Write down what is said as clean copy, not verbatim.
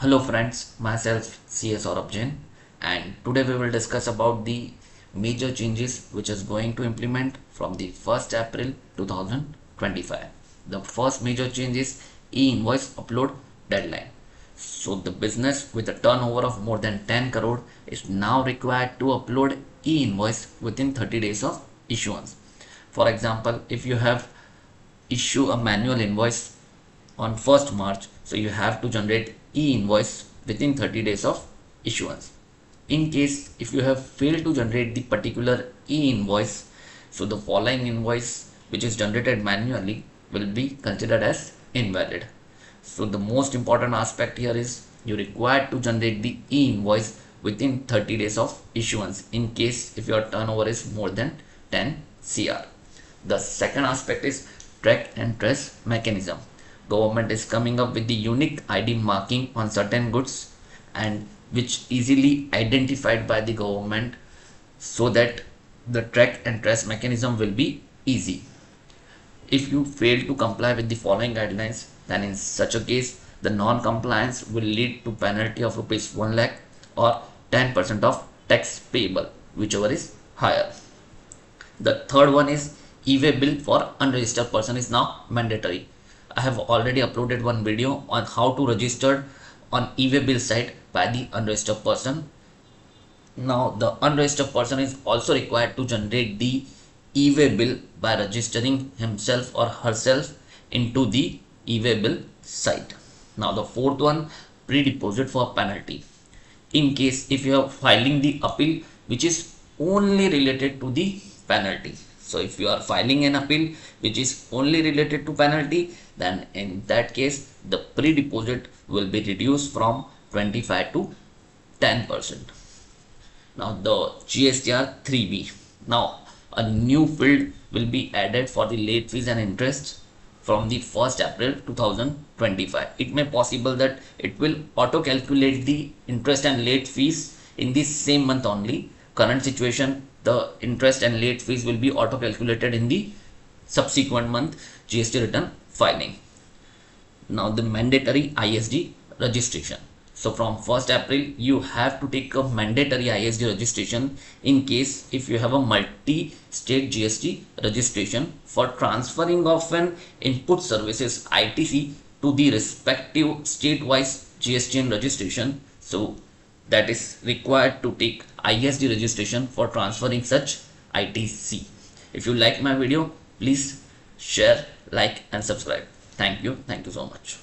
Hello friends, myself CS Saurabh Jain, and today we will discuss about the major changes which is going to implement from the 1st April 2025. The first major change is e-invoice upload deadline. So the business with a turnover of more than 10 crore is now required to upload e-invoice within 30 days of issuance. For example, if you have issue a manual invoice on 1st March, so you have to generate e-invoice within 30 days of issuance. In case if you have failed to generate the particular e-invoice, so the following invoice which is generated manually will be considered as invalid. So the most important aspect here is you required to generate the e-invoice within 30 days of issuance in case if your turnover is more than 10 CR. The second aspect is track and trace mechanism. Government is coming up with the unique ID marking on certain goods and which easily identified by the government so that the track and trace mechanism will be easy. If you fail to comply with the following guidelines, then in such a case the non-compliance will lead to penalty of rupees 1 lakh or 10% of tax payable, whichever is higher. The third one is e-way bill for unregistered person is now mandatory. I have already uploaded one video on how to register on e-way bill site by the unregistered person. Now the unregistered person is also required to generate the e-way bill by registering himself or herself into the e-way bill site. Now the fourth one, pre-deposit for penalty. In case if you are filing the appeal which is only related to the penalty. So if you are filing an appeal which is only related to penalty, then in that case the pre-deposit will be reduced from 25 to 10%. Now the GSTR 3B. Now a new field will be added for the late fees and interest from the 1st April 2025. It may possible that it will auto calculate the interest and late fees in the same month only. Current situation, the interest and late fees will be auto calculated in the subsequent month GST return filing. Now the mandatory ISD registration. So from 1st April you have to take a mandatory ISD registration in case if you have a multi-state GST registration for transferring of an input services ITC to the respective state-wise GSTN registration. So that is required to take ISD registration for transferring such ITC. If you like my video, please share, like and subscribe. Thank you so much.